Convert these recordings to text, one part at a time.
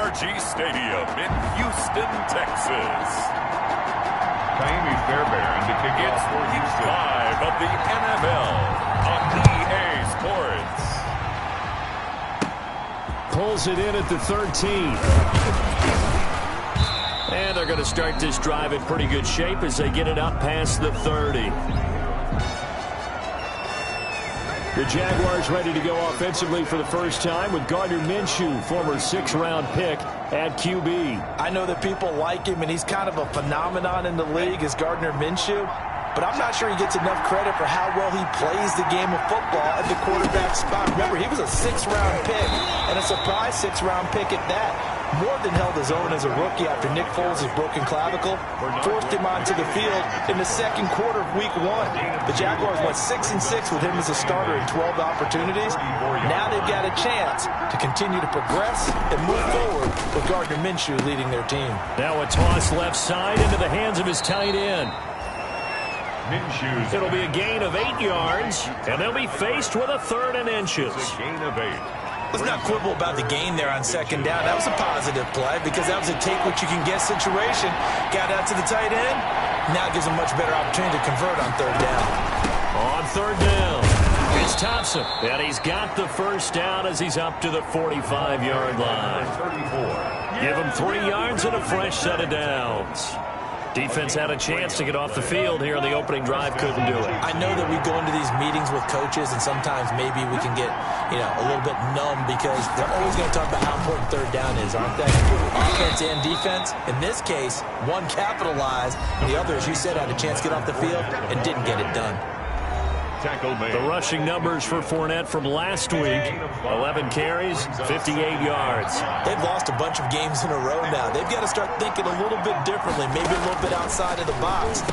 NRG Stadium in Houston, Texas. Miami Fairbairn to kick It's off for Week Houston. 5 of the NFL on EA Sports. Pulls it in at the 13. And they're going to start this drive in pretty good shape as they get it up past the 30. The Jaguars ready to go offensively for the first time with Gardner Minshew, former 6th-round pick at QB. I know that people like him, and he's kind of a phenomenon in the league as Gardner Minshew, but I'm not sure he gets enough credit for how well he plays the game of football at the quarterback spot. Remember, he was a 6th-round pick, and a surprise 6th-round pick at that. More than held his own as a rookie after Nick Foles' broken clavicle forced him onto the field in the second quarter of Week 1. The Jaguars went 6-6 with him as a starter in 12 opportunities. Now they've got a chance to continue to progress and move forward with Gardner Minshew leading their team. Now a toss left side into the hands of his tight end. It'll be a gain of 8 yards, and they'll be faced with a 3rd and inches. Gain of 8. Let's not quibble about the gain there on 2nd down. That was a positive play because that was a take-what-you-can-get situation. Got out to the tight end. Now it gives him a much better opportunity to convert on 3rd down. On 3rd down, it's Thompson. And he's got the first down as he's up to the 45-yard line. 34. Give him 3 yards and a fresh set of downs. Defense had a chance to get off the field here on the opening drive, couldn't do it. I know that we go into these meetings with coaches, and sometimes maybe we can get, a little bit numb because they're always going to talk about how important 3rd down is, aren't they? Offense and defense. In this case, one capitalized, and the other, as you said, had a chance to get off the field and didn't get it done. The rushing numbers for Fournette from last week, 11 carries, 58 yards. They've lost a bunch of games in a row now. They've got to start thinking a little bit differently, maybe a little bit outside of the box.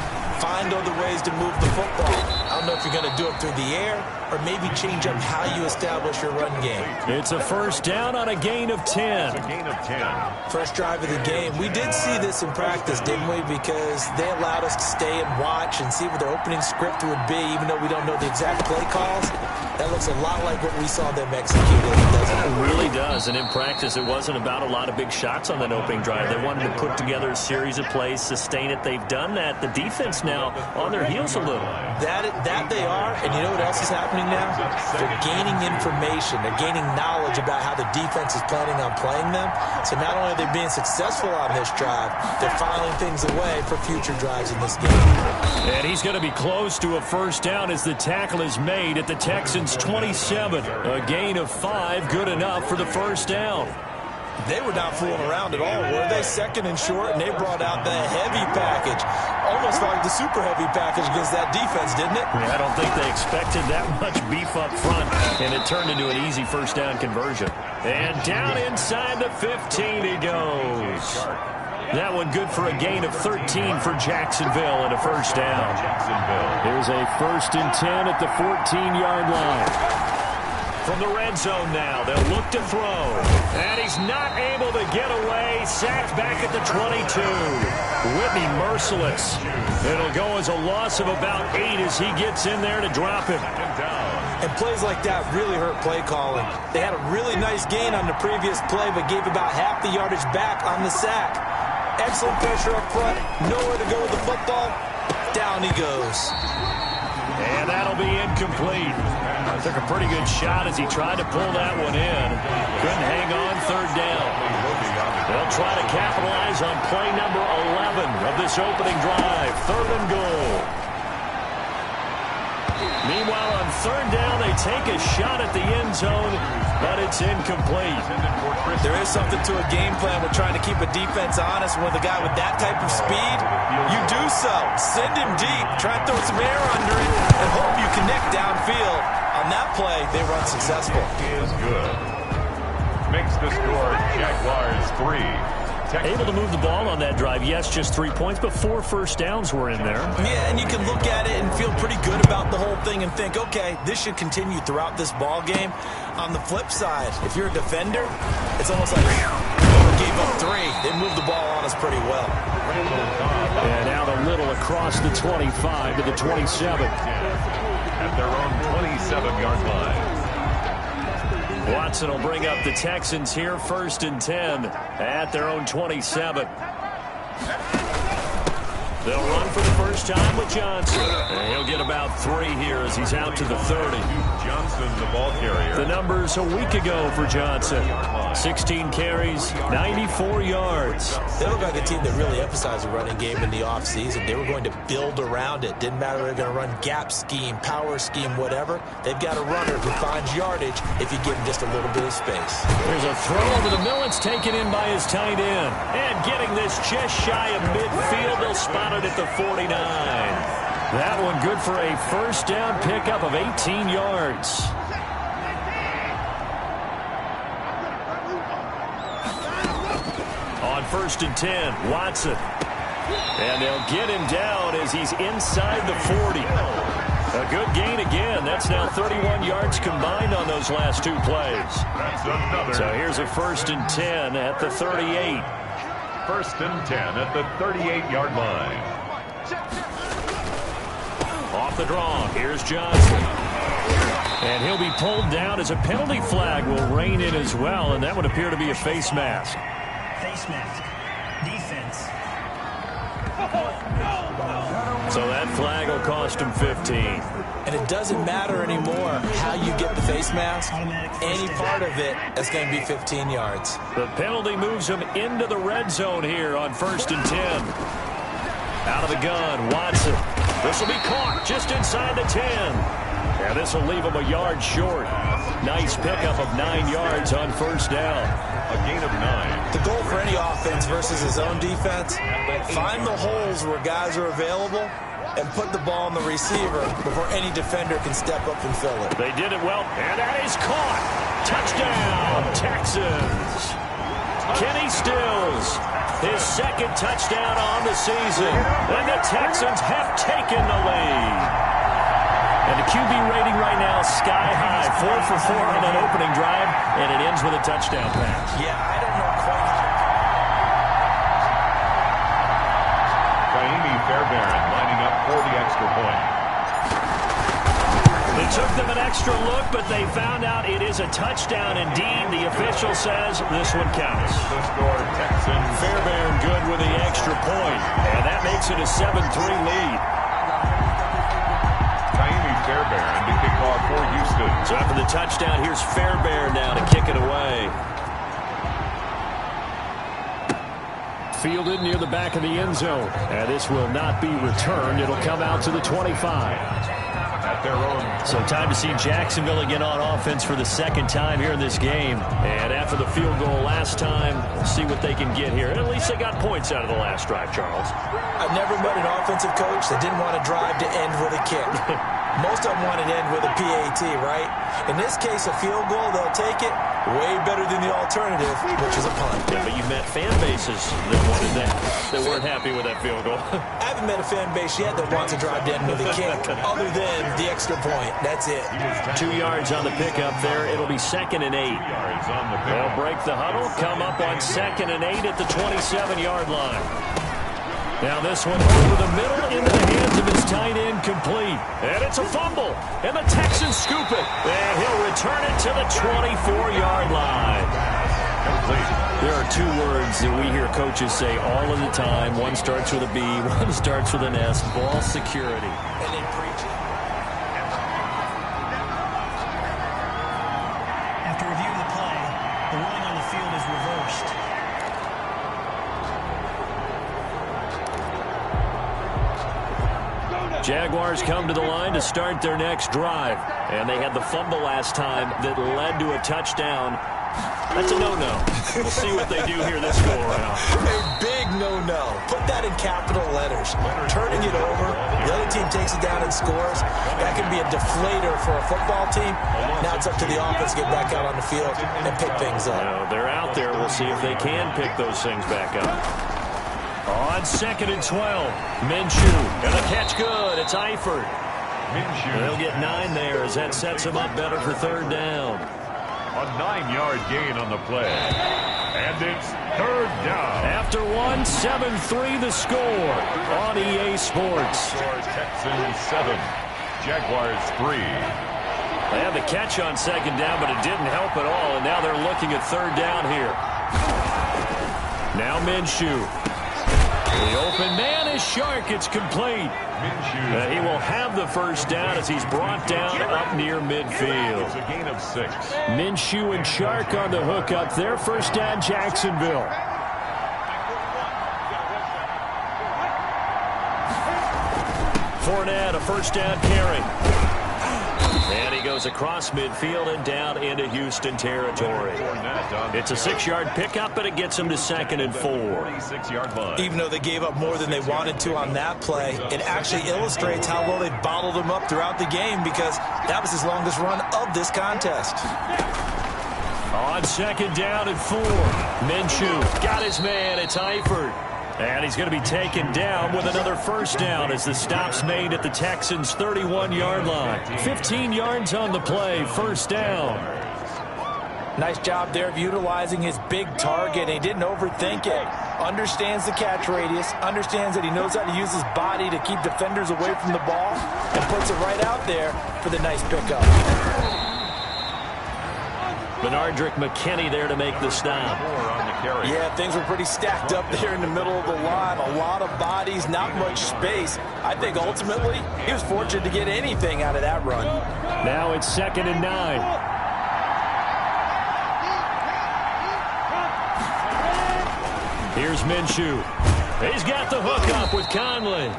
Find other ways to move the football. I don't know if you're going to do it through the air or maybe change up how you establish your run game. It's a first down on a gain of 10. A gain of 10. First drive of the game. We did see this in practice, didn't we? Because they allowed us to stay and watch and see what their opening script would be, even though we don't know the exact play calls. That looks a lot like what we saw them execute, doesn't it? It really does. And in practice, it wasn't about a lot of big shots on that opening drive. They wanted to put together a series of plays, sustain it. They've done that. The defense now on their heels a little. That they are. And you know what else is happening now? They're gaining information. They're gaining knowledge about how the defense is planning on playing them. So not only are they being successful on this drive, they're filing things away for future drives in this game. And he's going to be close to a first down as the tackle is made at the Texans' 27. A gain of 5, good enough for the first down. They were not fooling around at all, were they? 2nd and short, and they brought out the heavy package. Almost like the super heavy package against that defense, didn't it? Yeah, I don't think they expected that much beef up front, and it turned into an easy first down conversion. And down inside the 15 he goes. That one good for a gain of 13 for Jacksonville and a first down. Here's a 1st and 10 at the 14-yard line. From the red zone now, they'll look to throw. And he's not able to get away. Sacked back at the 22. Whitney merciless. It'll go as a loss of about 8 as he gets in there to drop him. And plays like that really hurt play calling. They had a really nice gain on the previous play, but gave about half the yardage back on the sack. Excellent pressure up front. Nowhere to go with the football. Down he goes. And that'll be incomplete. Took a pretty good shot as he tried to pull that one in. Couldn't hang on 3rd down. They'll try to capitalize on play number 11 of this opening drive. 3rd and goal. Meanwhile, on 3rd down, they take a shot at the end zone, but it's incomplete. There is something to a game plan with trying to keep a defense honest. With a guy with that type of speed, you do so. Send him deep, try and throw some air under it, and hope you connect downfield. On that play, they run successful. Is good. Makes the score Jaguars 3. Able to move the ball on that drive. Yes, just 3 points, but 4 first downs were in there. Yeah, and you can look at it and feel pretty good about the whole thing and think, okay, this should continue throughout this ball game. On the flip side, if you're a defender, it's almost like gave up 3. They moved the ball on us pretty well. And out a little across the 25 to the 27. At their own 27-yard line. Watson will bring up the Texans here, 1st and 10 at their own 27. They'll run for the first time with Johnson. And he'll get about 3 here as he's out to the 30. Johnson, the ball carrier. The numbers a week ago for Johnson. 16 carries, 94 yards. They look like a team that really emphasized the running game in the offseason. They were going to build around it. Didn't matter if they're going to run gap scheme, power scheme, whatever. They've got a runner who finds yardage if you give him just a little bit of space. There's a throw over the middle. It's taken in by his tight end. And getting this just shy of midfield, they'll spot it at the 49. That one good for a first down pickup of 18 yards. On 1st and 10, Watson. And they'll get him down as he's inside the 40. A good gain again. That's now 31 yards combined on those last 2 plays. That's another. So here's a 1st and 10 at the 38. 1st and 10 at the 38-yard line. Off the draw, here's Johnson. And he'll be pulled down as a penalty flag will rein in as well, and that would appear to be a face mask. Face mask. Defense. So that flag will cost him 15. And it doesn't matter anymore how you get the face mask. Any part of it is going to be 15 yards. The penalty moves him into the red zone here on 1st and 10. Out of the gun, Watson. This will be caught just inside the 10. And this will leave him a yard short. Nice pickup of 9 yards on 1st down. A gain of 9. The goal for any offense versus his own defense, find the holes where guys are available and put the ball on the receiver before any defender can step up and fill it. They did it well, and that is caught. Touchdown, Texans. Kenny Stills, his 2nd touchdown on the season. And the Texans have taken the lead. And the QB rating right now sky high. 4 for 4 on that opening drive, and it ends with a touchdown pass. Yeah, I don't know quite how. Fairbairn lining up for the extra point. It took them an extra look, but they found out it is a touchdown indeed. The official says this one counts. The score, Texans. Fairbairn good with the extra point, and that makes it a 7-3 lead. Fairbairn to kick off for Houston. So after the touchdown, here's Fairbairn now to kick it away. Fielded near the back of the end zone. And this will not be returned. It'll come out to the 25. At their own. So time to see Jacksonville again on offense for the 2nd time here in this game. And after the field goal last time, we'll see what they can get here. And at least they got points out of the last drive, Charles. I've never met an offensive coach that didn't want to drive to end with a kick. Most of them want to end with a PAT, right? In this case, a field goal, they'll take it. Way better than the alternative, which is a punt. Yeah, but you've met fan bases that wanted that, that weren't happy with that field goal. I haven't met a fan base yet that wants to drive to end with a kick, other than the extra point. That's it. 2 yards on the pickup there. It'll be 2nd and 8. Yards on the They'll pickup. break the huddle, come up on 2nd and 8 at the 27-yard line. Now this one over the middle into the hands of his tight end, complete. And it's a fumble. And the Texans scoop it. And he'll return it to the 24-yard line. Complete. There are 2 words that we hear coaches say all of the time. One starts with a B, one starts with an S. Ball security. And then preach it. After reviewing the play, the ruling on the field is reversed. Jaguars come to the line to start their next drive. And they had the fumble last time that led to a touchdown. That's a no-no. We'll see what they do here this go-around. A big no-no. Put that in capital letters. Turning it over, the other team takes it down and scores. That can be a deflator for a football team. Now it's up to the offense to get back out on the field and pick things up. They're out there. We'll see if they can pick those things back up. On 2nd and 12, Minshew. And the catch good. It's Eifert. Minshew. They'll get 9 there as that sets them up better for 3rd down. A 9-yard gain on the play. And it's 3rd down. After 1, 7-3 the score on EA Sports. Score Texans 7, Jaguars 3. They had the catch on second down, but it didn't help at all, and now they're looking at third down here. Now Minshew. The open man is Shark. It's complete. He will have the first down as he's brought down up near midfield. It's a gain of 6. Minshew and Shark on the hook up there. First down, Jacksonville. Fournette, a first down carry. And he goes across midfield and down into Houston territory. It's a 6-yard pickup, but it gets him to 2nd and 4. 46-yard line. Even though they gave up more than they wanted to on that play, it actually illustrates how well they bottled him up throughout the game because that was his longest run of this contest. On 2nd down and 4. Minshew got his man. It's Eifert. And he's going to be taken down with another first down as the stop's made at the Texans' 31-yard line. 15 yards on the play, first down. Nice job there of utilizing his big target. He didn't overthink it. Understands the catch radius, understands that he knows how to use his body to keep defenders away from the ball, and puts it right out there for the nice pickup. Benardrick McKinney there to make the stop. Yeah, things were pretty stacked up there in the middle of the line. A lot of bodies, not much space. I think ultimately he was fortunate to get anything out of that run. Now it's 2nd and 9. Here's Minshew. He's got the hook up with Conley.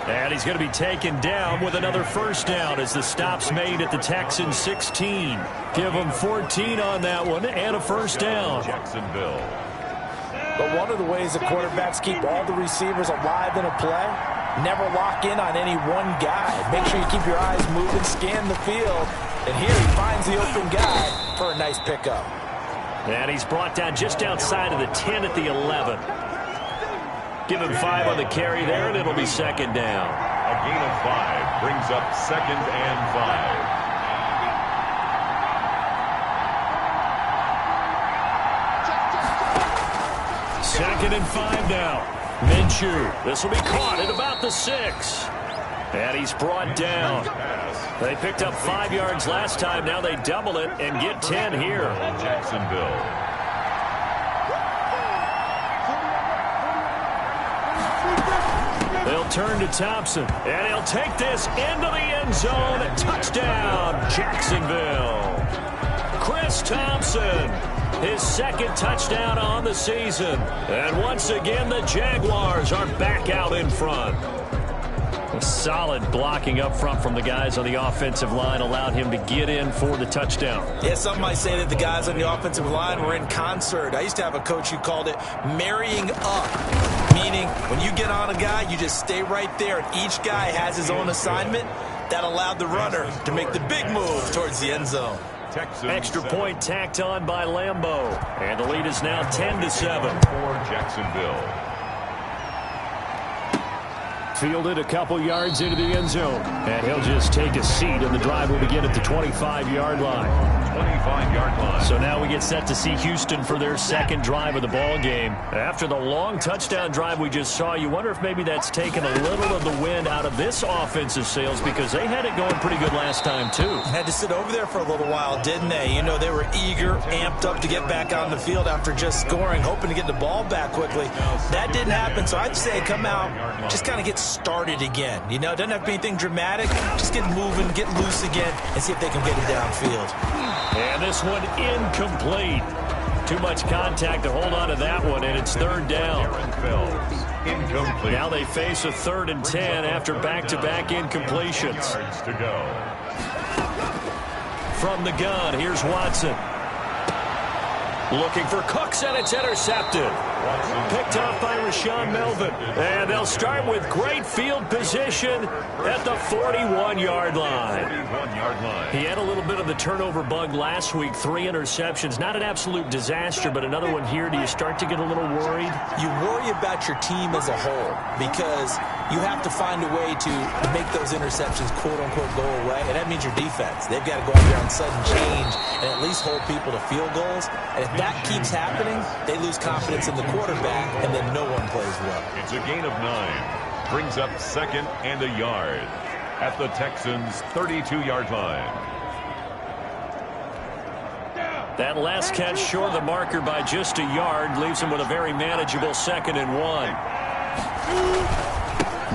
And he's going to be taken down with another first down as the stop's made at the Texans' 16. Give them 14 on that one and a first down. Jacksonville. But one of the ways the quarterbacks keep all the receivers alive in a play, never lock in on any one guy. Make sure you keep your eyes moving, scan the field. And here he finds the open guy for a nice pickup. And he's brought down just outside of the 10 at the 11. Give him 5 on the carry there, and it'll be 2nd down. A gain of 5 brings up 2nd and 5. 2nd and 5 now. Minshew. This will be caught at about the 6. And he's brought down. They picked up 5 yards last time. Now they double it and get 10 here. Jacksonville. They'll turn to Thompson, and he'll take this into the end zone. Touchdown, Jacksonville. Chris Thompson, his 2nd touchdown on the season. And once again, the Jaguars are back out in front. A solid blocking up front from the guys on the offensive line allowed him to get in for the touchdown. Yeah, some might say that the guys on the offensive line were in concert. I used to have a coach who called it marrying up, meaning when you get on a guy, you just stay right there, and each guy has his own assignment. That allowed the runner to make the big move towards the end zone. Extra point tacked on by Lambeau, and the lead is now 10-7 for Jacksonville. Fielded a couple yards into the end zone, and he'll just take a seat, and the drive will begin at the 25-yard line. 25-yard line. So now we get set to see Houston for their 2nd drive of the ball game. After the long touchdown drive we just saw, you wonder if maybe that's taken a little of the wind out of this offensive sails because they had it going pretty good last time too. Had to sit over there for a little while, didn't they? You know, they were eager, amped up to get back on the field after just scoring, hoping to get the ball back quickly. That didn't happen, so I'd say come out, just kind of get started again. You know, it doesn't have to be anything dramatic. Just get moving, get loose again, and see if they can get it downfield. And this one incomplete. Too much contact to hold on to that one, and it's 3rd down. Incomplete. Now they face a 3rd and 10 after back-to-back incompletions. Yards to go. From the gun, here's Watson. Looking for Cooks, and it's intercepted. Picked off by Rashawn Melvin. And they'll start with great field position at the 41-yard line. 41-yard line. He had a little bit of the turnover bug last week, 3 interceptions. Not an absolute disaster, but another one here. Do you start to get a little worried? You worry about your team as a whole because you have to find a way to make those interceptions, quote-unquote, go away, and that means your defense. They've got to go out there on sudden change and at least hold people to field goals. And if that keeps happening, they lose confidence in the quarterback, and then no one plays well. It's a gain of 9. Brings up 2nd and a yard at the Texans' 32-yard line. That last catch short of the marker by just a yard leaves him with a very manageable 2nd and 1.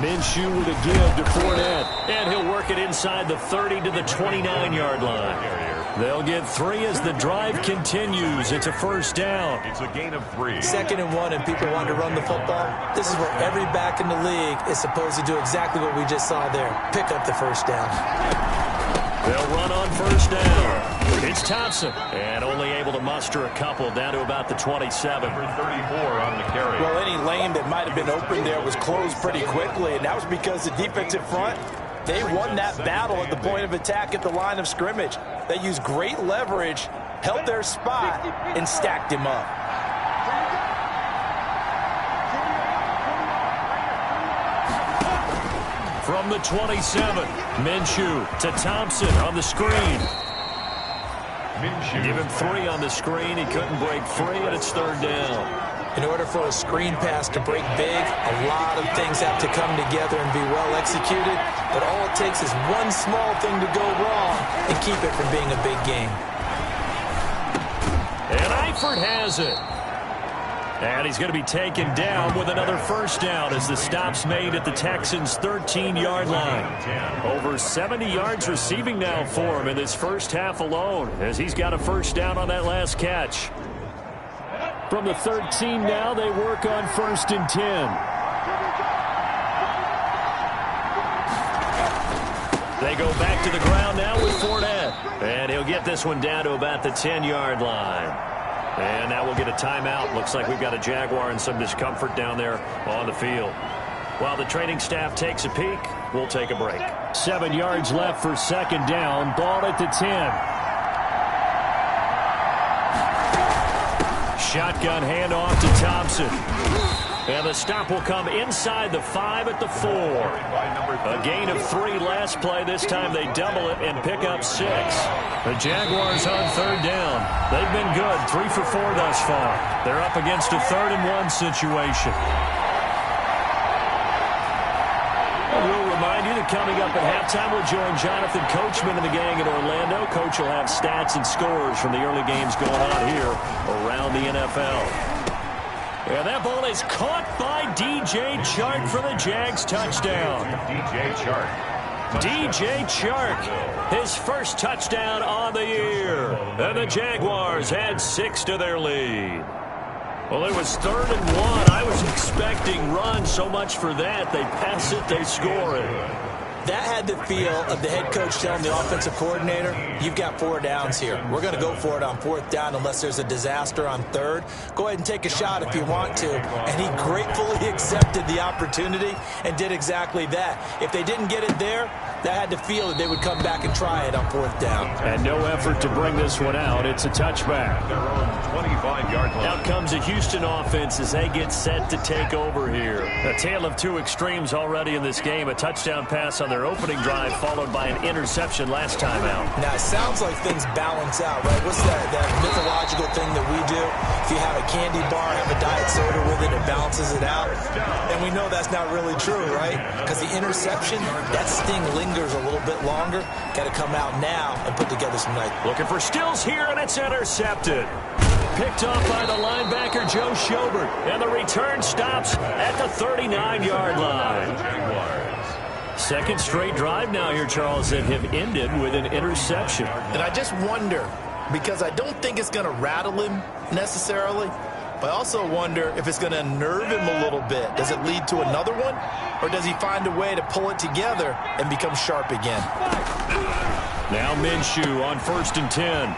Minshew with a give to Fournette, and he'll work it inside the 30 to the 29-yard line. They'll get 3 as the drive continues. It's a first down. It's a gain of 3. 2nd and 1, and people want to run the football. This is where every back in the league is supposed to do exactly what we just saw there. Pick up the first down. They'll run on first down. It's Thompson, and only able to muster a couple down to about the 27. Number 34 on the carry. Well, any lane that might have been open there was closed pretty quickly, and that was because the defensive front, they won that battle at the point of attack at the line of scrimmage. They used great leverage, held their spot, and stacked him up. From the 27, Minshew to Thompson on the screen. Minshew. Give him 3 on the screen. He couldn't break free, and it's 3rd down. In order for a screen pass to break big, a lot of things have to come together and be well executed, but all it takes is one small thing to go wrong and keep it from being a big game. And Eifert has it. And he's going to be taken down with another first down as the stop's made at the Texans' 13-yard line. Over 70 yards receiving now for him in this first half alone as he's got a first down on that last catch. From the 13 now, they work on 1st and 10. They go back to the ground now with Fournette. And he'll get this one down to about the 10-yard line. And now we'll get a timeout. Looks like we've got a Jaguar and some discomfort down there on the field. While the training staff takes a peek, we'll take a break. 7 yards left for 2nd down. Ball at the 10. Shotgun handoff to Thompson. And the stop will come inside the 5 at the 4. A gain of 3 last play. This time they double it and pick up 6. The Jaguars on 3rd down. They've been good, 3 for 4 thus far. They're up against a 3rd and 1 situation. We'll remind you that coming up at halftime, we'll join Jonathan Coachman and the gang in Orlando. Coach will have stats and scores from the early games going on here around the NFL. And that ball is caught by DJ Chark for the Jags touchdown. DJ Chark. DJ Chark, his first touchdown on the year. And the Jaguars add 6 to their lead. Well, it was 3rd and 1. I was expecting run, so much for that. They pass it, they score it. That had the feel of the head coach telling the offensive coordinator, you've got 4 downs here. We're going to go for it on 4th down unless there's a disaster on 3rd. Go ahead and take a shot if you want to. And he gratefully accepted the opportunity and did exactly that. If they didn't get it there, that had the feel that they would come back and try it on 4th down. And no effort to bring this one out. It's a touchback. Their own 25-yard line. Out comes a Houston offense as they get set to take over here. A tale of 2 extremes already in this game. A touchdown pass on their opening drive followed by an interception last time out. Now, it sounds like things balance out, right? What's that mythological thing that we do? If you have a candy bar, have a diet soda with it, it balances it out. And we know that's not really true, right? Because the interception, that sting lingers a little bit longer. Got to come out now and put together some nice. Looking for Stills here, and it's intercepted. Picked off by the linebacker, Joe Schobert. And the return stops at the 39-yard line. Second straight drive now here, Charles, that have ended with an interception. And I just wonder, because I don't think it's going to rattle him necessarily, but I also wonder if it's going to unnerve him a little bit. Does it lead to another one? Or does he find a way to pull it together and become sharp again? Now Minshew on 1st and 10.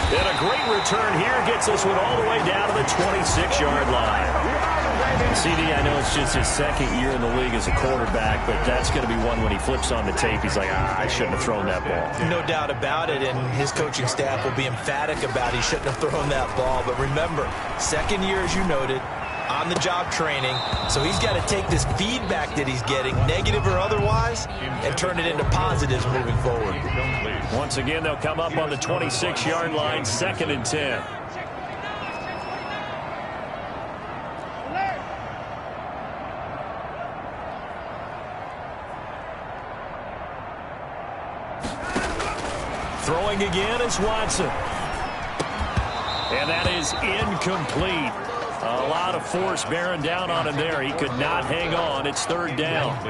And a great return here gets this one all the way down to the 26-yard line. CD, I know it's just his 2nd year in the league as a quarterback, but that's going to be one when he flips on the tape. He's like, I shouldn't have thrown that ball. No doubt about it, and his coaching staff will be emphatic about he shouldn't have thrown that ball. But remember, 2nd year, as you noted, on-the-job training. So he's got to take this feedback that he's getting, negative or otherwise, and turn it into positives moving forward. Once again, they'll come up on the 26-yard line, 2nd and 10. Throwing again is Watson. And that is incomplete. A lot of force bearing down on him there. He could not hang on. It's third down.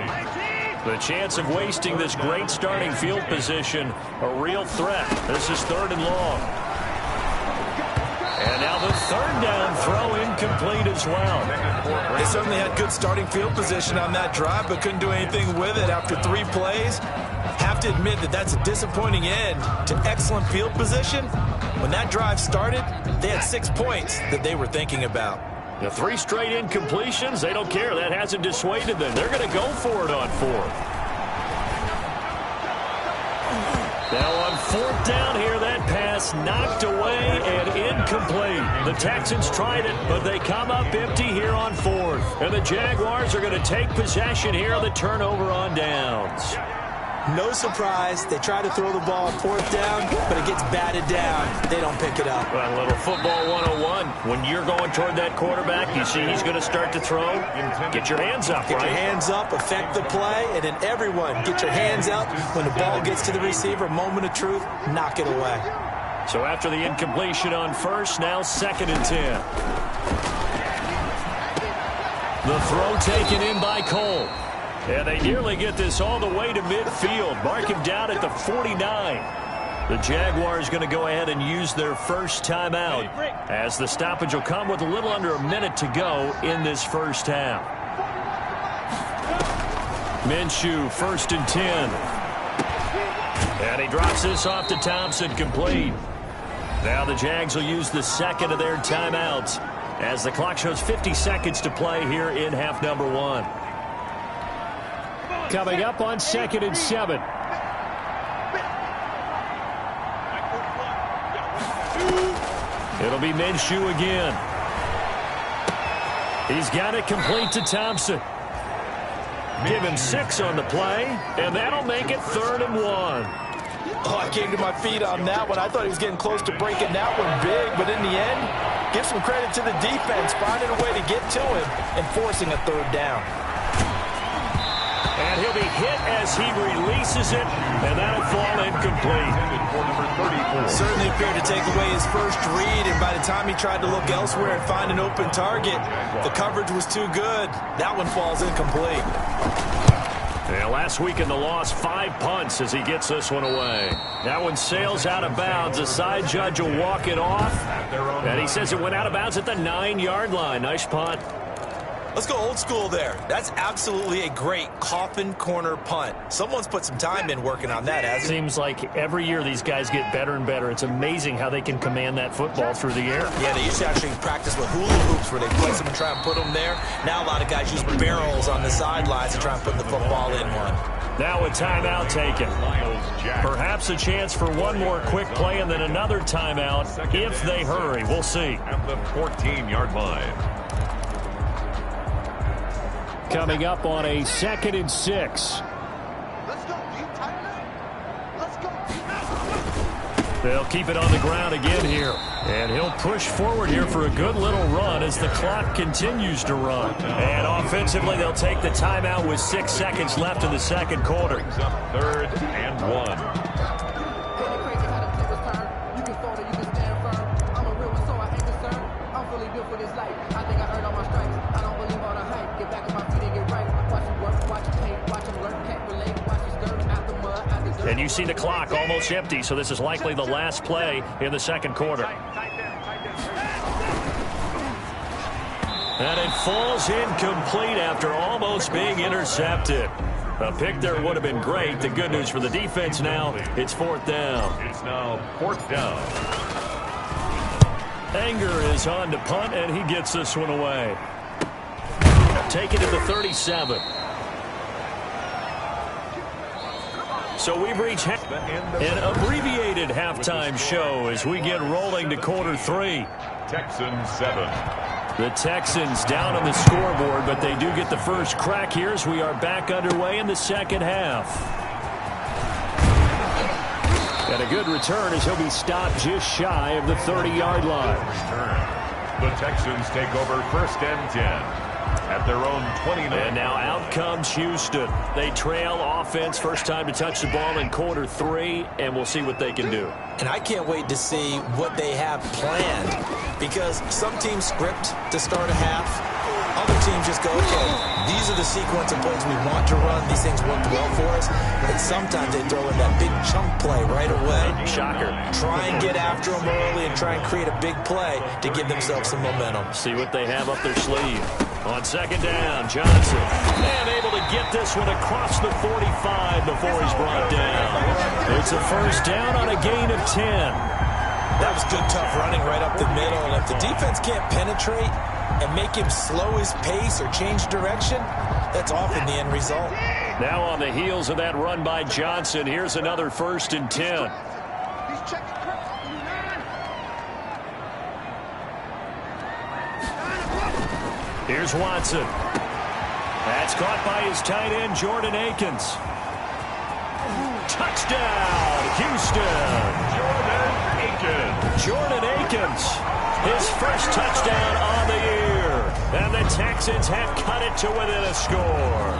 The chance of wasting this great starting field position, a real threat. This is third and long. And now the third down throw incomplete as well. They certainly had good starting field position on that drive, but couldn't do anything with it after 3 plays. Have to admit that that's a disappointing end to excellent field position. When that drive started, they had 6 points that they were thinking about. The 3 straight incompletions, they don't care. That hasn't dissuaded them. They're going to go for it on 4th. Now on 4th down here, that pass knocked away and incomplete. The Texans tried it, but they come up empty here on 4th. And the Jaguars are going to take possession here on the turnover on downs. No surprise, they try to throw the ball 4th down, but it gets batted down. They don't pick it up. Well, a little football 101. When you're going toward that quarterback, you see he's going to start to throw. Get your hands up, Get right? your hands up, affect the play, and then everyone get your hands up. When the ball gets to the receiver, moment of truth, knock it away. So after the incompletion on 1st, now 2nd and 10. The throw taken in by Cole. And they nearly get this all the way to midfield. Mark him down at the 49. The Jaguars going to go ahead and use their first timeout as the stoppage will come with a little under a minute to go in this first half. Minshew, 1st and 10. And he drops this off to Thompson, complete. Now the Jags will use the 2nd of their timeouts as the clock shows 50 seconds to play here in half number 1. Coming up on 2nd and 7. It'll be Minshew again. He's got it complete to Thompson. Give him 6 on the play, and that'll make it 3rd and 1. Oh, I came to my feet on that one. I thought he was getting close to breaking that one big, but in the end, give some credit to the defense, finding a way to get to him and forcing a 3rd down. And he'll be hit as he releases it, and that'll fall incomplete. Certainly appeared to take away his first read, and by the time he tried to look elsewhere and find an open target, the coverage was too good. That one falls incomplete. Yeah, last week in the loss, 5 punts as he gets this one away. That one sails out of bounds. The side judge will walk it off, and he says it went out of bounds at the 9-yard line. Nice punt. Let's go old school there. That's absolutely a great coffin corner punt. Someone's put some time in working on that, hasn't it? Seems like every year these guys get better and better. It's amazing how they can command that football through the air. Yeah, they used to actually practice with hula hoops where they place them and try and put them there. Now a lot of guys use barrels on the sidelines to try and put the football in one. Now a timeout taken. Perhaps a chance for one more quick play and then another timeout if they hurry. We'll see. At the 14-yard line. Coming up on a 2nd and 6. They'll keep it on the ground again here. And he'll push forward here for a good little run as the clock continues to run. And offensively, they'll take the timeout with 6 seconds left in the second quarter. 3rd and 1. And you see the clock almost empty, so this is likely the last play in the second quarter. And it falls incomplete after almost being intercepted. A pick there would have been great. The good news for the defense now, it's 4th down. It's now 4th down. Anger is on to punt, and he gets this one away. Take it to the 37. So we've reached an abbreviated halftime show as we get rolling to quarter 3. Texans 7. The Texans down on the scoreboard, but they do get the first crack here as we are back underway in the second half. And a good return as he'll be stopped just shy of the 30-yard line. The Texans take over 1st and 10. at their own 29. And now out comes Houston. They trail offense, first time to touch the ball in quarter 3, and we'll see what they can do. And I can't wait to see what they have planned, because some teams script to start a half. Other teams just go, okay, these are the sequence of plays we want to run. These things worked well for us. And sometimes they throw in that big chunk play right away. Shocker. Try and get after them early and try and create a big play to give themselves some momentum. See what they have up their sleeve. On second down, Johnson. And able to get this one across the 45 before he's brought down. It's a first down on a gain of 10. That was good, tough running right up the middle. And if the defense can't penetrate and make him slow his pace or change direction, that's often the end result. Now on the heels of that run by Johnson, here's another first and 10. Here's Watson. That's caught by his tight end, Jordan Akins. Touchdown, Houston. Jordan Akins. His first touchdown on the year. And the Texans have cut it to within a score.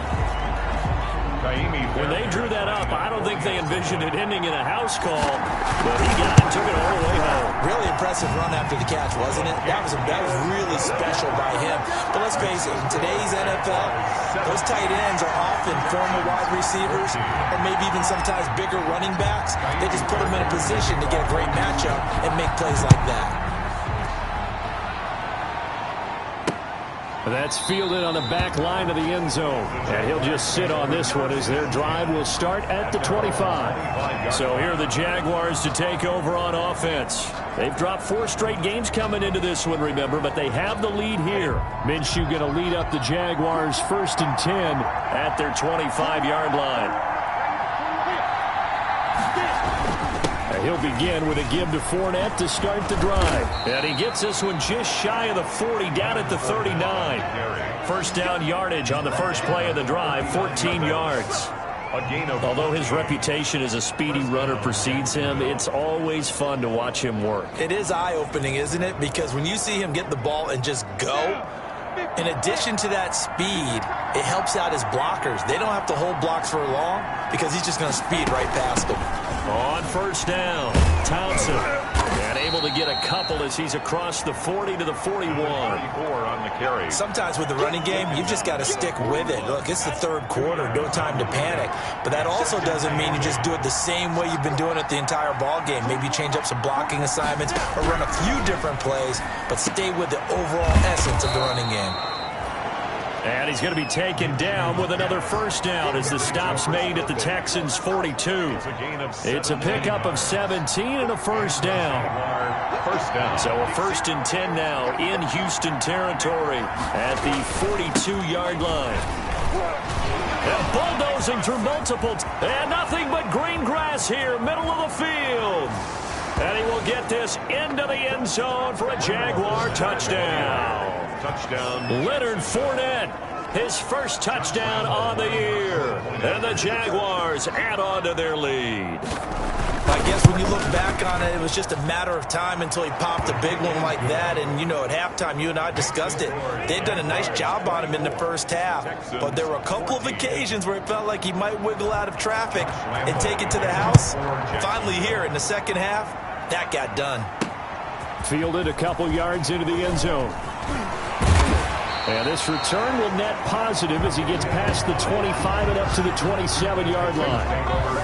When they drew that up, I don't think they envisioned it ending in a house call, but he got it, took it all the way home. Really impressive run after the catch, wasn't it? That was really special by him. But let's face it, in today's NFL, those tight ends are often former wide receivers or maybe even sometimes bigger running backs. They just put them in a position to get a great matchup and make plays like that. That's fielded on the back line of the end zone. And he'll just sit on this one as their drive will start at the 25. So here are the Jaguars to take over on offense. They've dropped 4 straight games coming into this one, remember, but they have the lead here. Minshew going to lead up the Jaguars first and 10 at their 25-yard line. He'll begin with a give to Fournette to start the drive. And he gets this one just shy of the 40, down at the 39. First down yardage on the first play of the drive, 14 yards. Although his reputation as a speedy runner precedes him, it's always fun to watch him work. It is eye-opening, isn't it? Because when you see him get the ball and just go, in addition to that speed, it helps out his blockers. They don't have to hold blocks for long because he's just going to speed right past them. On first down, Townsend. And able to get a couple as he's across the 40 to the 41. On the carry. Sometimes with the running game, you've just got to stick with it. Look, it's the third quarter, no time to panic. But that also doesn't mean you just do it the same way you've been doing it the entire ball game. Maybe change up some blocking assignments or run a few different plays, but stay with the overall essence of the running game. And he's going to be taken down with another first down as the stop's made at the Texans' 42. It's a pickup of 17 and a first down. So a first and 10 now in Houston territory at the 42-yard line. And bulldozing through multiple. And nothing but green grass here, middle of the field. And he will get this into the end zone for a Jaguar touchdown. Leonard Fournette, his first touchdown on the year. And the Jaguars add on to their lead. I guess when you look back on it, it was just a matter of time until he popped a big one like that. And, you know, at halftime, you and I discussed it. They'd done a nice job on him in the first half. But there were a couple of occasions where it felt like he might wiggle out of traffic and take it to the house. Finally here in the second half, that got done. Fielded a couple yards into the end zone. And this return will net positive as he gets past the 25 and up to the 27-yard line.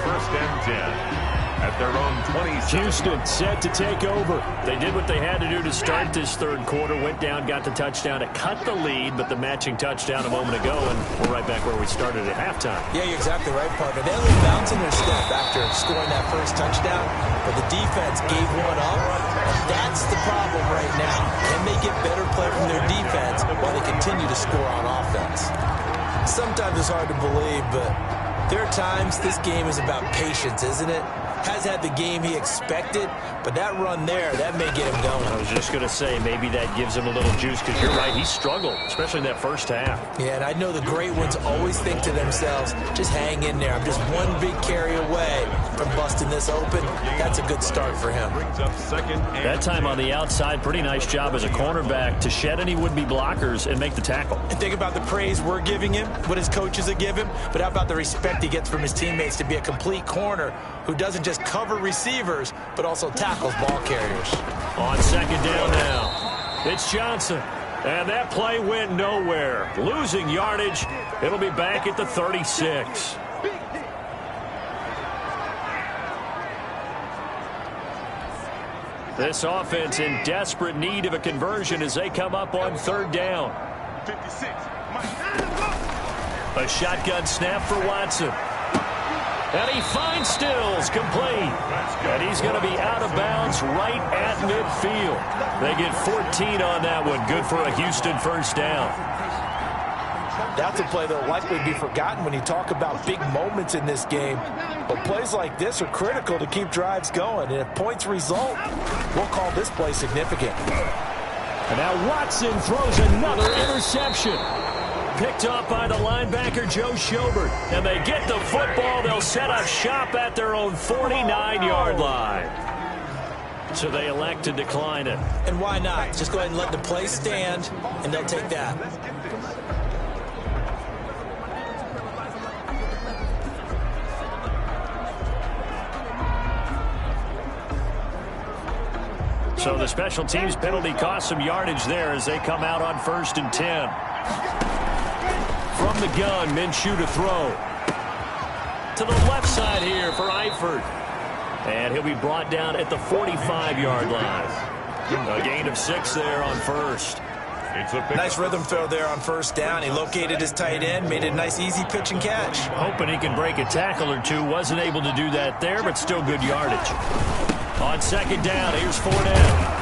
First and 10. At their own 20. Houston set to take over. They did what they had to do to start this third quarter. Went down, got the touchdown to cut the lead, but the matching touchdown a moment ago, and we're right back where we started at halftime. Yeah, you're exactly right, partner. They had a little bounce in their step after scoring that first touchdown, but the defense gave one up, and that's the problem right now. Can they get better play from their defense while they continue to score on offense? Sometimes it's hard to believe, but there are times this game is about patience, isn't it? has had the game he expected, but that run there, that may get him going. I was just going to say, maybe that gives him a little juice, because you're right, he struggled, especially in that first half. Yeah, and I know the great ones always think to themselves, just hang in there. I'm just one big carry away from busting this open. That's a good start for him. That time on the outside, pretty nice job as a cornerback to shed any would-be blockers and make the tackle. And think about the praise we're giving him, what his coaches have given him, but how about the respect he gets from his teammates to be a complete corner who doesn't just cover receivers, but also tackles ball carriers. On second down now, it's Johnson. And that play went nowhere. Losing yardage. It'll be back at the 36. This offense in desperate need of a conversion as they come up on third down. A shotgun snap for Watson. And he finds Stills, complete. And he's going to be out of bounds right at midfield. They get 14 on that one. Good for a Houston first down. That's a play that will likely be forgotten when you talk about big moments in this game. But plays like this are critical to keep drives going. And if points result, we'll call this play significant. And now Watson throws another interception. Picked off by the linebacker, Joe Schobert. And they get the football. They'll set up shop at their own 49-yard line. So they elect to decline it. And why not? Just go ahead and let the play stand, and they'll take that. So the special teams penalty cost some yardage there as they come out on 1st and 10. From the gun, Minshew to throw. To the left side here for Eifert. And he'll be brought down at the 45-yard line. A gain of 6 there on first. Nice rhythm throw there on first down. He located his tight end, made it a nice easy pitch and catch. Hoping he can break a tackle or two. Wasn't able to do that there, but still good yardage. On second down, here's Fournette.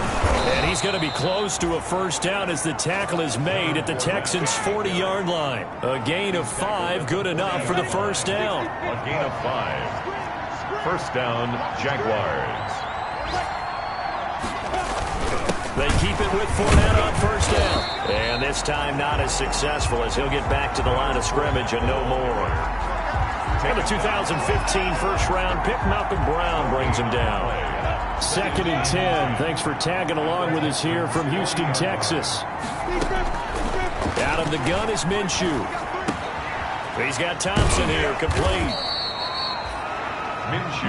And he's going to be close to a first down as the tackle is made at the Texans' 40-yard line. A gain of 5, good enough for the first down. A gain of 5. First down, Jaguars. They keep it with Fournette on first down. And this time not as successful as he'll get back to the line of scrimmage and no more. And the 2015 first-round pick, Malcolm Brown, brings him down. 2nd and 10. Thanks for tagging along with us here from Houston, Texas. Out of the gun is Minshew. He's got Thompson here, complete.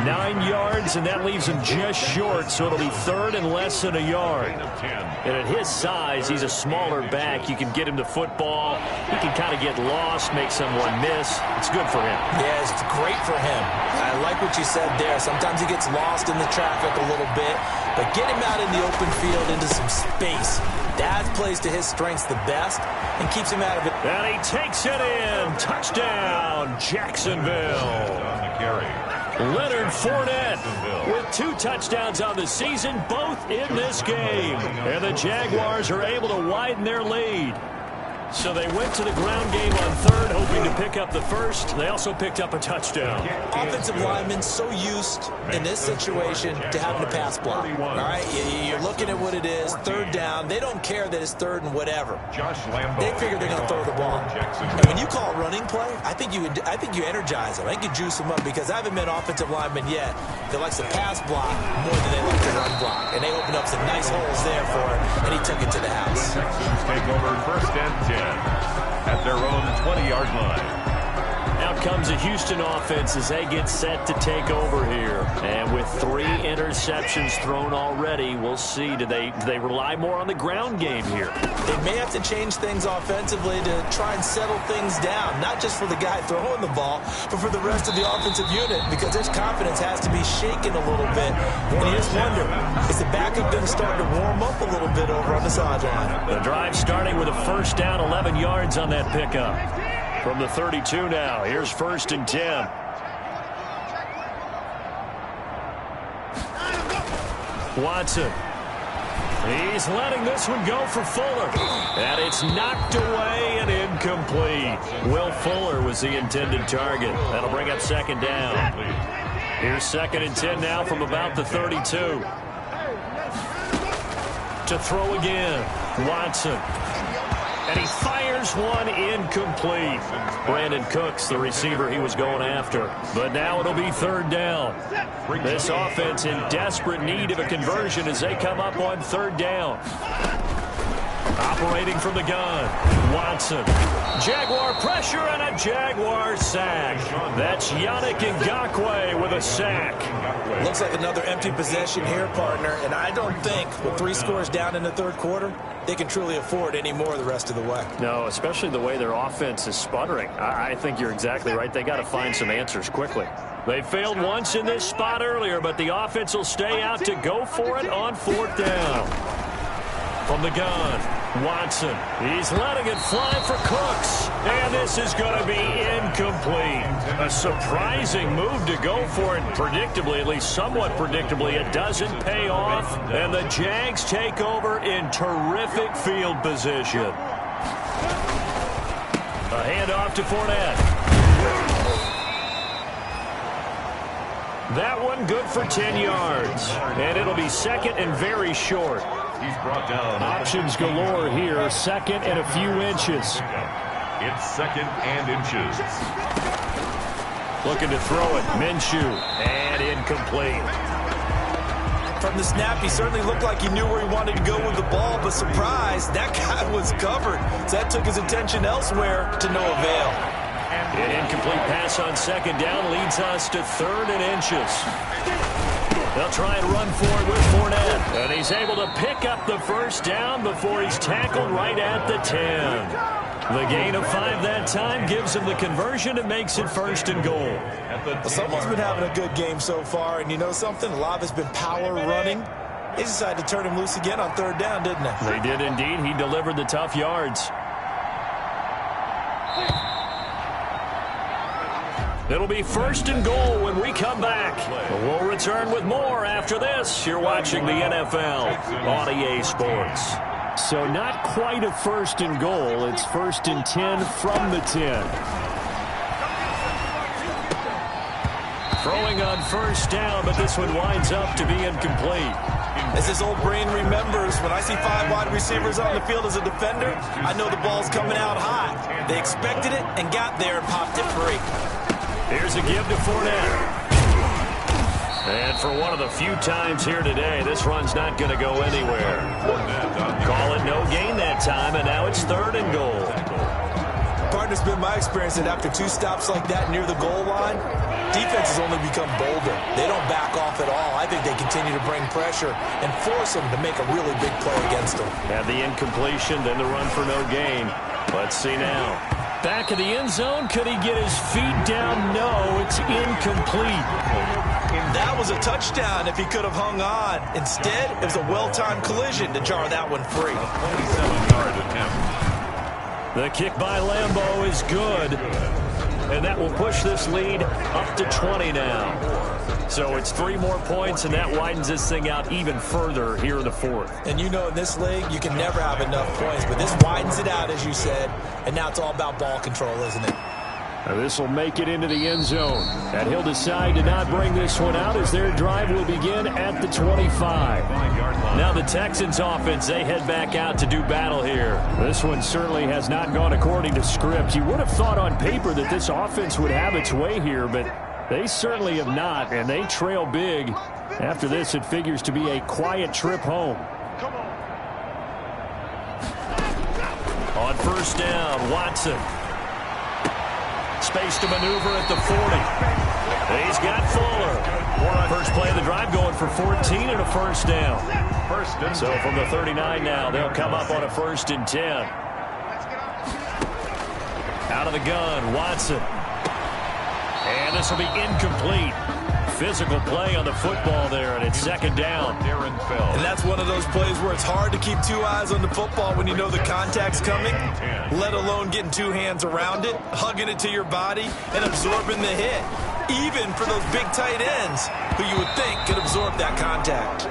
9 yards, and that leaves him just short, so it'll be 3rd and less than a yard. And at his size, he's a smaller back. You can get him the football. He can kind of get lost, make someone miss. It's good for him. Yeah, it's great for him. I like what you said there. Sometimes he gets lost in the traffic a little bit, but get him out in the open field into some space. That plays to his strengths the best and keeps him out of it. And he takes it in. Touchdown, Jacksonville. On the carry. Leonard Fournette with 2 touchdowns on the season, both in this game. And the Jaguars are able to widen their lead. So they went to the ground game on 3rd, hoping to pick up the first. They also picked up a touchdown. Offensive linemen so used in this situation to having to pass block. All right, you're looking at what it is, 3rd down. They don't care that it's 3rd and whatever. They figure they're going to throw the ball. And when you call a running play, I think you energize them. I think you juice them up, because I haven't met offensive linemen yet that likes to pass block more than they like to run block. And they opened up some nice holes there for him, and he took it to the house. Texans take over 1st and 10 at their own 20-yard line. Out comes a Houston offense as they get set to take over here. And with 3 interceptions thrown already, we'll see. Do they rely more on the ground game here? They may have to change things offensively to try and settle things down, not just for the guy throwing the ball, but for the rest of the offensive unit, because their confidence has to be shaken a little bit. And you just wonder, is the backup going to start to warm up a little bit over on the sideline? The drive starting with a first down, 11 yards on that pickup. From the 32 now, here's 1st and 10. Watson. He's letting this one go for Fuller. And it's knocked away and incomplete. Will Fuller was the intended target. That'll bring up 2nd down. Here's 2nd and 10 now from about the 32. To throw again, Watson. And he fires one incomplete. Brandon Cooks, the receiver he was going after. But now it'll be 3rd down. This offense in desperate need of a conversion as they come up on 3rd down. Operating from the gun, Watson. Jaguar pressure and a Jaguar sack. That's Yannick Ngakoue with a sack. Looks like another empty possession here, partner. And I don't think with 3 scores down in the 3rd quarter, they can truly afford any more the rest of the way. No, especially the way their offense is sputtering. I think you're exactly right. They got to find some answers quickly. They failed once in this spot earlier, but the offense will stay out to go for it on 4th down. From the gun, Watson. He's letting it fly for Cooks. And this is going to be incomplete. A surprising move to go for it. Predictably, at least somewhat predictably, it doesn't pay off. And the Jags take over in terrific field position. A handoff to Fournette. That one good for 10 yards. And it'll be 2nd and very short. He's brought down. Options galore here. 2nd and a few inches. It's 2nd and inches. Looking to throw it. Minshew. And incomplete. From the snap, he certainly looked like he knew where he wanted to go with the ball, but surprise, that guy was covered. So that took his attention elsewhere to no avail. An incomplete pass on 2nd down leads us to 3rd and inches. They'll try and run for it with Fournette. And he's able to pick up the 1st down before he's tackled right at the 10. The gain of 5 that time gives him the conversion and makes it 1st and goal. Well, someone's been having a good game so far, and you know something? A lot of it's been power running. They decided to turn him loose again on 3rd down, didn't they? They did indeed. He delivered the tough yards. It'll be 1st and goal when we come back. We'll return with more after this. You're watching the NFL on EA Sports. So not quite a 1st and goal. It's 1st and 10 from the 10. Throwing on 1st down, but this one winds up to be incomplete. As his old brain remembers, when I see 5 wide receivers on the field as a defender, I know the ball's coming out hot. They expected it and got there and popped it free. Here's a give to Fournette. And for one of the few times here today, this run's not going to go anywhere. Call it no gain that time, and now it's 3rd and goal. Partner, it's been my experience that after 2 stops like that near the goal line, defenses only become bolder. They don't back off at all. I think they continue to bring pressure and force them to make a really big play against them. Have the incompletion, then the run for no gain. Let's see now. Back of the end zone. Could he get his feet down? No, it's incomplete. That was a touchdown if he could have hung on. Instead, it was a well-timed collision to jar that one free. 27-yard attempt. The kick by Lambeau is good. And that will push this lead up to 20 now. So it's 3 more points, and that widens this thing out even further here in the 4th. And you know in this league, you can never have enough points, but this widens it out, as you said, and now it's all about ball control, isn't it? Now this will make it into the end zone. And he'll decide to not bring this one out as their drive will begin at the 25. Now the Texans offense, they head back out to do battle here. This one certainly has not gone according to script. You would have thought on paper that this offense would have its way here, but they certainly have not, and they trail big. After this, it figures to be a quiet trip home. On 1st down, Watson. Space to maneuver at the 40. He's got Fuller. First play of the drive going for 14 and a 1st down. So from the 39 now, they'll come up on a 1st and 10. Out of the gun, Watson. And this will be incomplete. Physical play on the football there, and it's 2nd down. And that's one of those plays where it's hard to keep 2 eyes on the football when you know the contact's coming, let alone getting 2 hands around it, hugging it to your body, and absorbing the hit, even for those big tight ends who you would think could absorb that contact.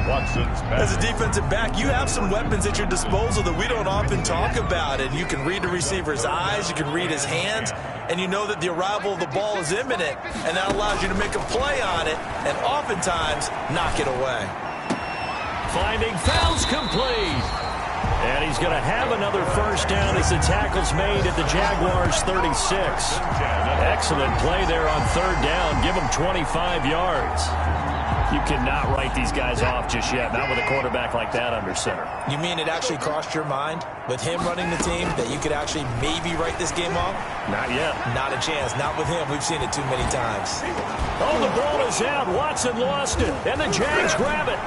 Watson's pass. As a defensive back, you have some weapons at your disposal that we don't often talk about. And you can read the receiver's eyes, you can read his hands, and you know that the arrival of the ball is imminent. And that allows you to make a play on it and oftentimes knock it away. Finding fouls complete. And he's going to have another first down as the tackle's made at the Jaguars' 36. Excellent play there on third down. Give him 25 yards. You cannot write these guys off just yet, not with a quarterback like that under center. You mean it actually crossed your mind with him running the team that you could actually maybe write this game off? Not yet. Not a chance. Not with him. We've seen it too many times. Oh, the ball is out. Watson lost it, and the Jags grab it.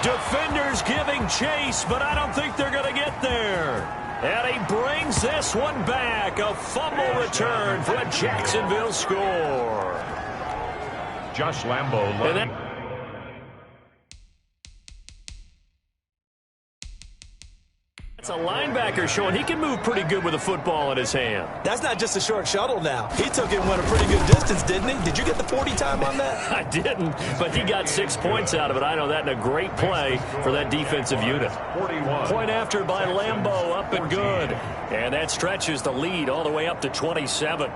Defenders giving chase, but I don't think they're going to get there. And he brings this one back. A fumble return for a Jacksonville score. Josh Lambo. It's a linebacker showing he can move pretty good with a football in his hand. That's not just a short shuttle now. He took it and went a pretty good distance, didn't he? Did you get the 40 time on that? I didn't, but he got 6 points out of it. I know that, and a great play for that defensive unit. 41. Point after by Lambo, up and good. And that stretches the lead all the way up to 27.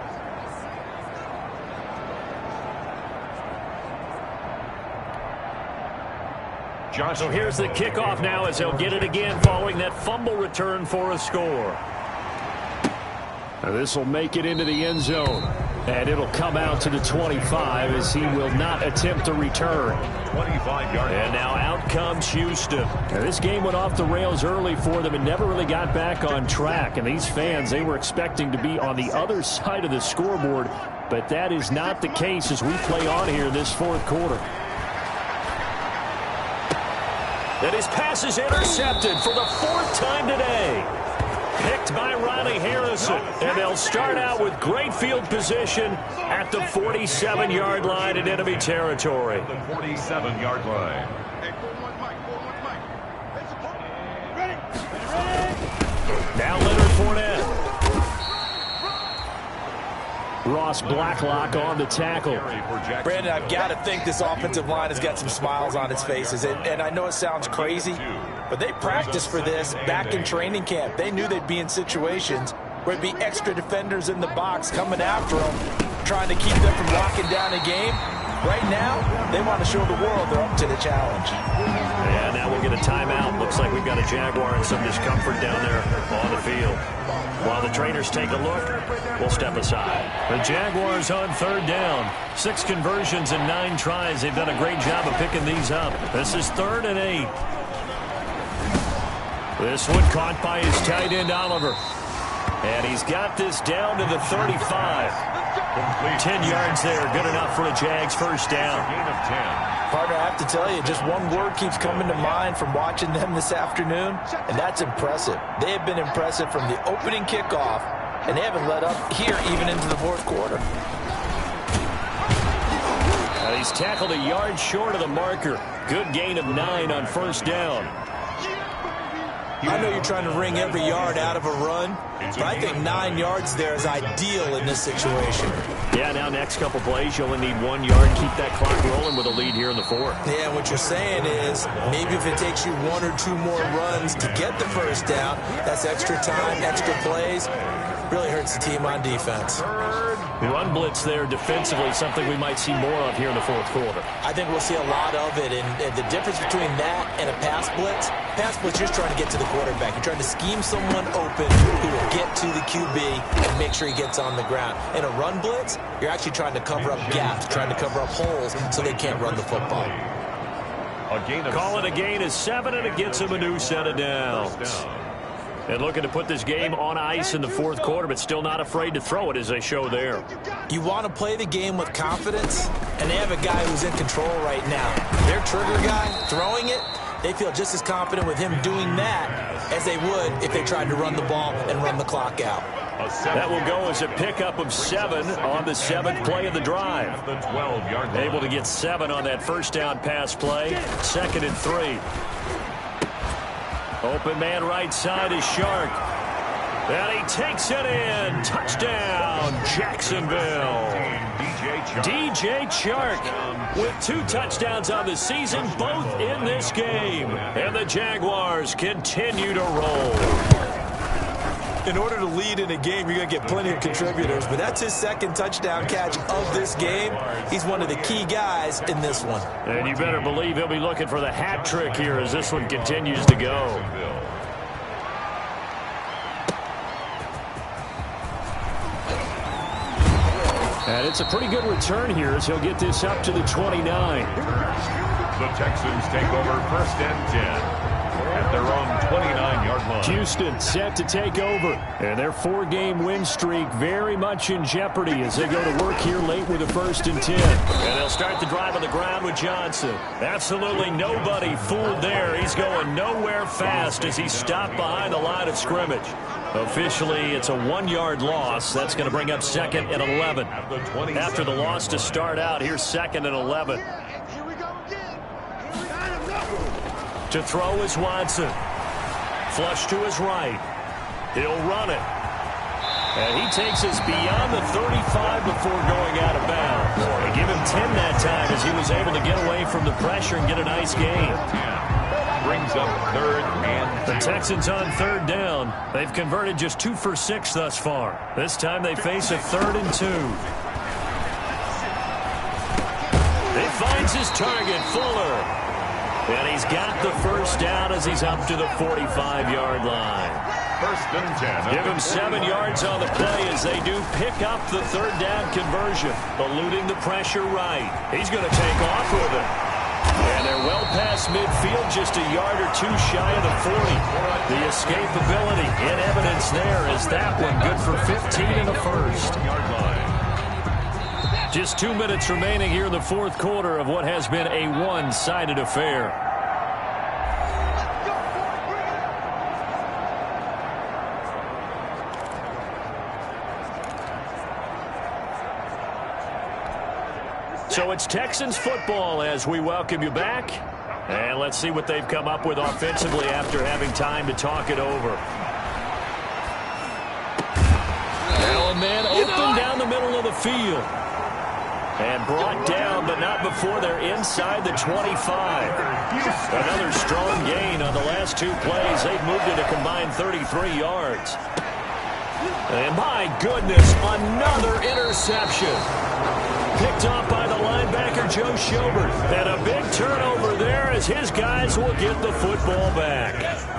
So here's the kickoff now as they'll get it again following that fumble return for a score. This will make it into the end zone. And it'll come out to the 25 as he will not attempt to return. 25 yards. And now out comes Houston. Now this game went off the rails early for them and never really got back on track. And these fans, they were expecting to be on the other side of the scoreboard. But that is not the case as we play on here in this fourth quarter. And his pass is intercepted for the fourth time today. Picked by Riley Harrison. And they'll start out with great field position at the 47-yard line in enemy territory. The 47-yard line. Now Leonard Fournette. Ross Blacklock on the tackle. Brandon, I've got to think this offensive line has got some smiles on its faces. And I know it sounds crazy, but they practiced for this back in training camp. They knew they'd be in situations where it'd be extra defenders in the box coming after them, trying to keep them from locking down a game. Right now, they want to show the world they're up to the challenge. Yeah, now we'll get a timeout. Looks like we've got a Jaguar and some discomfort down there on the field. While the trainers take a look, we'll step aside. The Jaguars on third down. 6 conversions and 9 tries. They've done a great job of picking these up. This is 3rd and 8. This one caught by his tight end, Oliver. And he's got this down to the 35. 10 yards there. Good enough for a Jags first down. Gain of 10. Partner, I have to tell you, just one word keeps coming to mind from watching them this afternoon, and that's impressive. They have been impressive from the opening kickoff, and they haven't let up here even into the fourth quarter. And he's tackled a yard short of the marker. Good gain of 9 on first down. I know you're trying to wring every yard out of a run, but I think 9 yards there is ideal in this situation. Yeah, now next couple plays, you only need 1 yard. Keep that clock rolling with a lead here in the fourth. Yeah, what you're saying is maybe if it takes you 1 or 2 more runs to get the first down, that's extra time, extra plays. Really hurts the team on defense. Run blitz there defensively, something we might see more of here in the fourth quarter. I think we'll see a lot of it, and the difference between that and a pass blitz, you're just trying to get to the quarterback. You're trying to scheme someone open who will get to the QB and make sure he gets on the ground. In a run blitz, you're actually trying to cover up gaps, trying to cover up holes so they can't run the football. Call it a gain of 7, and it gets him a new set of downs. And looking to put this game on ice in the fourth quarter, but still not afraid to throw it as they show there. You want to play the game with confidence, and they have a guy who's in control right now. Their trigger guy throwing it, they feel just as confident with him doing that as they would if they tried to run the ball and run the clock out. That will go as a pickup of 7 on the 7th play of the drive. Able to get 7 on that first down pass play. 2nd and 3. Open man right side is Shark. And he takes it in. Touchdown, Jacksonville. DJ DJ Chark with 2 touchdowns on the season, both in this game. And the Jaguars continue to roll. In order to lead in a game, you're going to get plenty of contributors, but that's his 2nd touchdown catch of this game. He's one of the key guys in this one. And you better believe he'll be looking for the hat trick here as this one continues to go. And it's a pretty good return here as he'll get this up to the 29. The Texans take over 1st and 10. At their own 29-yard line. Houston set to take over. And their 4-game win streak very much in jeopardy as they go to work here late with a 1st and 10. And they'll start the drive on the ground with Johnson. Absolutely nobody fooled there. He's going nowhere fast as he's stopped behind the line of scrimmage. Officially, it's a 1-yard loss. That's going to bring up 2nd and 11. After the loss to start out, here's 2nd and 11. To throw is Watson. Flush to his right. He'll run it. And he takes us beyond the 35 before going out of bounds. They give him 10 that time as he was able to get away from the pressure and get a nice gain. Brings up 3rd and 2. The Texans on 3rd down. They've converted just 2 for 6 thus far. This time they face a 3rd and 2. He finds his target, Fuller. And he's got the 1st down as he's up to the 45-yard line. 1st and 10. Give him 7 yards on the play as they do pick up the 3rd down conversion, eluding the pressure right. He's going to take off with it. And they're well past midfield, just a yard or 2 shy of the 40. The escapability in evidence there is that one good for 15 in the 1st. Just 2 minutes remaining here in the 4th quarter of what has been a one-sided affair. So it's Texans football as we welcome you back. And let's see what they've come up with offensively after having time to talk it over. Now a man open down the middle of the field. And brought down, but not before they're inside the 25. Another strong gain on the last 2 plays. They've moved it a combined 33 yards. And my goodness, another interception. Picked off by the linebacker, Joe Schobert. And a big turnover there as his guys will get the football back.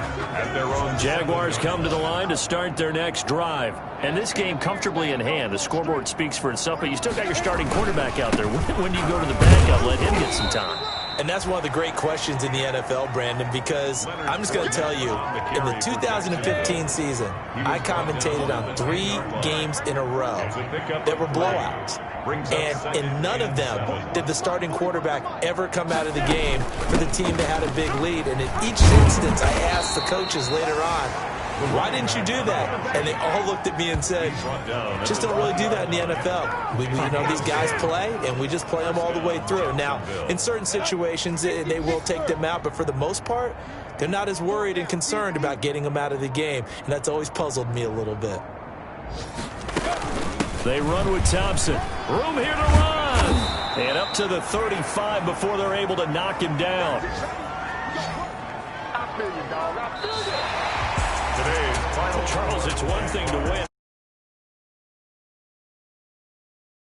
Jaguars come to the line to start their next drive. And this game comfortably in hand. The scoreboard speaks for itself, but you still got your starting quarterback out there. When do you go to the backup, let him get some time? And that's one of the great questions in the NFL, Brandon, because I'm just going to tell you, in the 2015 season, I commentated on 3 games in a row that were blowouts. And in none of them did the starting quarterback ever come out of the game for the team that had a big lead. And in each instance, I asked the coaches later on, why didn't you do that? And they all looked at me and said, just don't really do that in the NFL. You know, these guys play, and we just play them all the way through. Now, in certain situations, they will take them out, but for the most part, they're not as worried and concerned about getting them out of the game. And that's always puzzled me a little bit. They run with Thompson. Room here to run. And up to the 35 before they're able to knock him down. Today's final, Charles, it's one thing to win.